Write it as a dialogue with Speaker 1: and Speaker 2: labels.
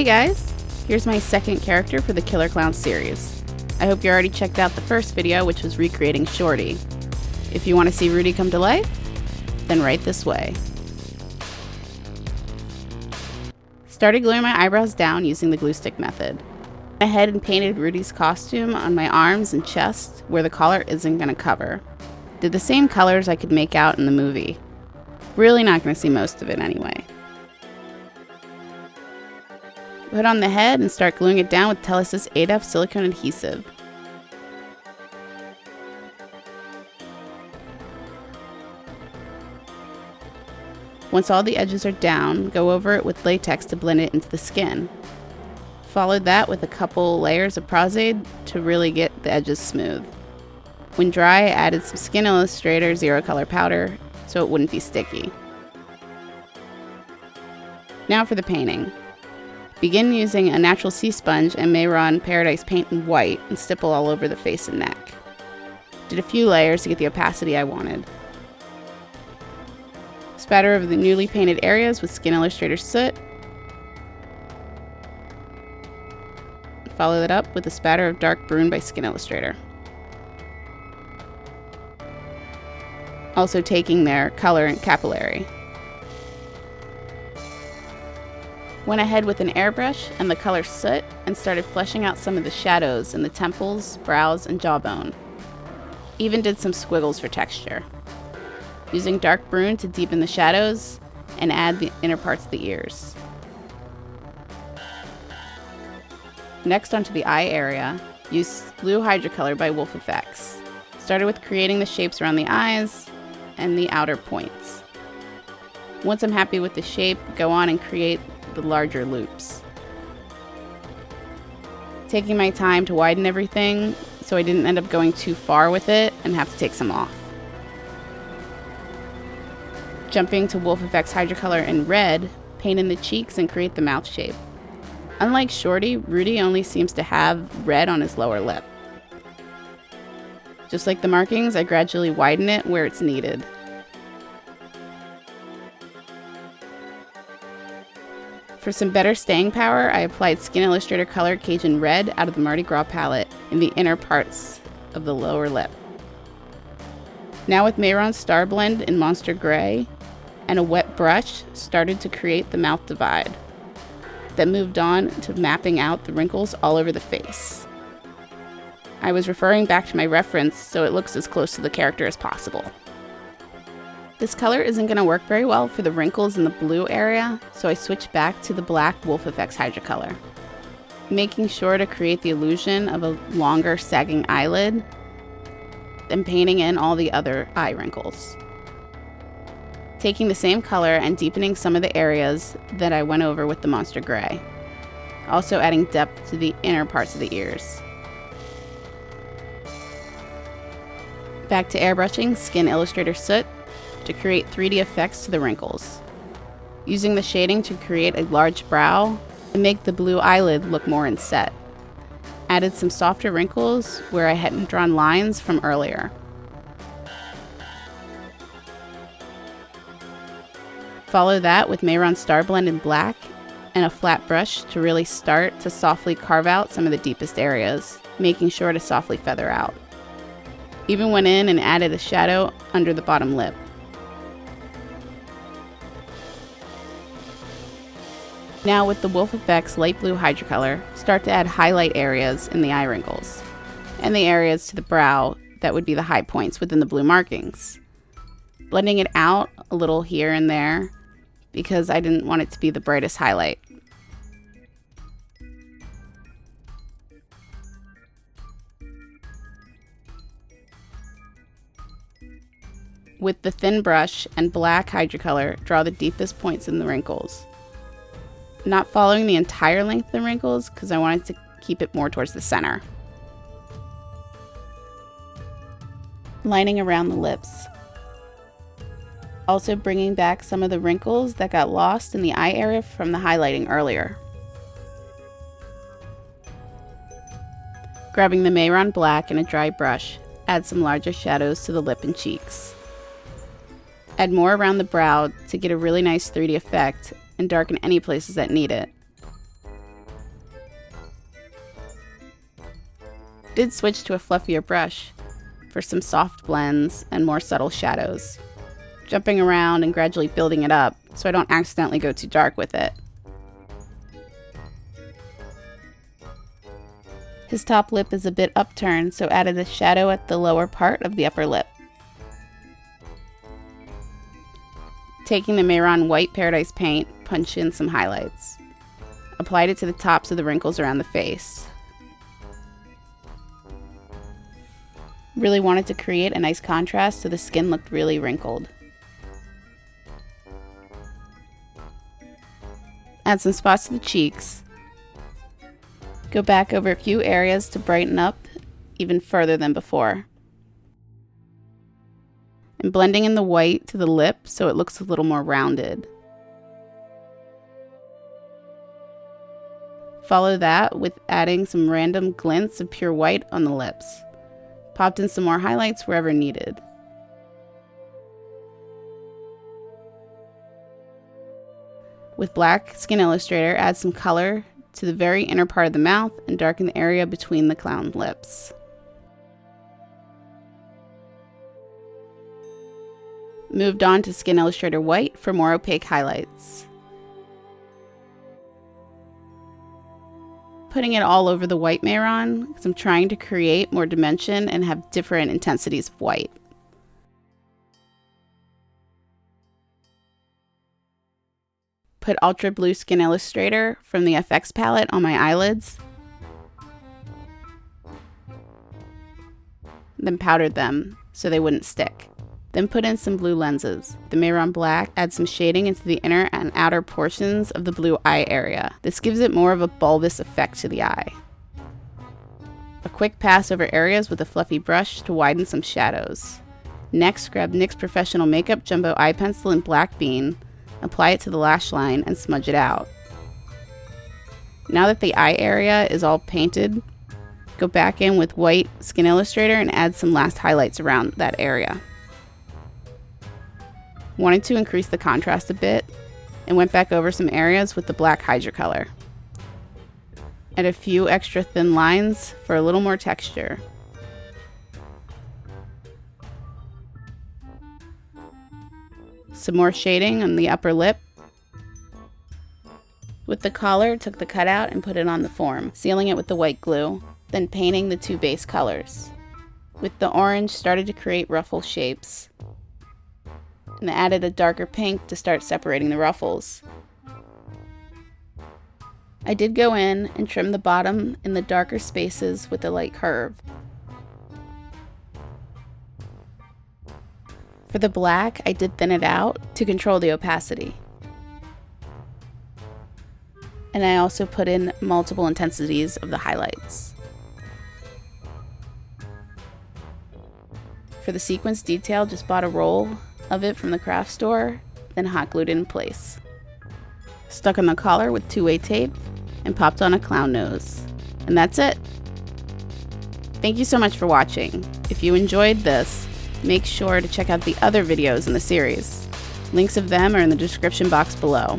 Speaker 1: Hey guys! Here's my second character for the Killer Klown series. I hope you already checked out the first video, which was recreating Shorty. If you want to see Rudy come to life, then right this way. Started gluing my eyebrows down using the glue stick method. I went ahead and painted Rudy's costume on my arms and chest where the collar isn't going to cover. Did the same colors I could make out in the movie. Really not going to see most of it anyway. Put on the head and start gluing it down with Telesys 8F silicone adhesive. Once all the edges are down, go over it with latex to blend it into the skin. Followed that with a couple layers of Pros-Aide to really get the edges smooth. When dry, I added some Skin Illustrator Zerocolor powder so it wouldn't be sticky. Now for the painting. Begin using a natural sea sponge and Mehron Paradise paint in white and stipple all over the face and neck. Did a few layers to get the opacity I wanted. Spatter over the newly painted areas with Skin Illustrator Soot. Follow that up with a spatter of dark Brun by Skin Illustrator. Also taking their color in Capillary. Went ahead with an airbrush and the color Soot and started fleshing out some of the shadows in the temples, brows, and jawbone. Even did some squiggles for texture. Using dark Brun to deepen the shadows and add the inner parts of the ears. Next onto the eye area, use blue Hydrocolor by Wolfe Effects. Started with creating the shapes around the eyes and the outer points. Once I'm happy with the shape, go on and create the larger loops. Taking my time to widen everything so I didn't end up going too far with it and have to take some off. Jumping to Wolfe Effects Hydrocolor in red, paint in the cheeks and create the mouth shape. Unlike Shorty, Rudy only seems to have red on his lower lip. Just like the markings, I gradually widen it where it's needed. For some better staying power, I applied Skin Illustrator Color Cajun Red out of the Mardi Gras palette in the inner parts of the lower lip. Now with Mehron StarBlend in Monster Gray and a wet brush, started to create the mouth divide. Then moved on to mapping out the wrinkles all over the face. I was referring back to my reference so it looks as close to the character as possible. This color isn't going to work very well for the wrinkles in the blue area, so I switched back to the black Wolfe Effects Hydrocolor. Making sure to create the illusion of a longer sagging eyelid, then painting in all the other eye wrinkles. Taking the same color and deepening some of the areas that I went over with the Monster Gray. Also adding depth to the inner parts of the ears. Back to airbrushing Skin Illustrator Soot to create 3D effects to the wrinkles. Using the shading to create a large brow and make the blue eyelid look more inset. Added some softer wrinkles where I hadn't drawn lines from earlier. Follow that with Mehron StarBlend in black and a flat brush to really start to softly carve out some of the deepest areas, making sure to softly feather out. Even went in and added a shadow under the bottom lip. Now with the Wolfe Effects light blue Hydrocolor, start to add highlight areas in the eye wrinkles, and the areas to the brow that would be the high points within the blue markings. Blending it out a little here and there, because I didn't want it to be the brightest highlight. With the thin brush and black Hydrocolor, draw the deepest points in the wrinkles. Not following the entire length of the wrinkles because I wanted to keep it more towards the center. Lining around the lips. Also bringing back some of the wrinkles that got lost in the eye area from the highlighting earlier. Grabbing the Mehron black and a dry brush, add some larger shadows to the lip and cheeks. Add more around the brow to get a really nice 3D effect and darken any places that need it. Did switch to a fluffier brush for some soft blends and more subtle shadows, jumping around and gradually building it up so I don't accidentally go too dark with it. His top lip is a bit upturned, so added a shadow at the lower part of the upper lip. Taking the Mehron White Paradise paint, punched in some highlights. Applied it to the tops of the wrinkles around the face. Really wanted to create a nice contrast so the skin looked really wrinkled. Add some spots to the cheeks. Go back over a few areas to brighten up even further than before. And blending in the white to the lip so it looks a little more rounded. Follow that with adding some random glints of pure white on the lips. Popped in some more highlights wherever needed. With black Skin Illustrator, add some color to the very inner part of the mouth and darken the area between the clown lips. Moved on to Skin Illustrator White for more opaque highlights. Putting it all over the white Mehron because I'm trying to create more dimension and have different intensities of white. Put Ultra Blue Skin Illustrator from the FX palette on my eyelids. Then powdered them so they wouldn't stick. Then put in some blue lenses. The Mehron Black adds some shading into the inner and outer portions of the blue eye area. This gives it more of a bulbous effect to the eye. A quick pass over areas with a fluffy brush to widen some shadows. Next, grab NYX Professional Makeup Jumbo Eye Pencil in Black Bean. Apply it to the lash line and smudge it out. Now that the eye area is all painted, go back in with white Skin Illustrator and add some last highlights around that area. Wanted to increase the contrast a bit and went back over some areas with the black Hydrocolor. Add a few extra thin lines for a little more texture. Some more shading on the upper lip. With the collar, took the cutout and put it on the form, sealing it with the white glue, then painting the two base colors. With the orange, started to create ruffle shapes, and added a darker pink to start separating the ruffles. I did go in and trim the bottom in the darker spaces with a light curve. For the black, I did thin it out to control the opacity. And I also put in multiple intensities of the highlights. For the sequence detail, just bought a roll of it from the craft store, then hot glued it in place. Stuck on the collar with 2-way tape and popped on a clown nose. And that's it. Thank you so much for watching. If you enjoyed this, make sure to check out the other videos in the series. Links of them are in the description box below.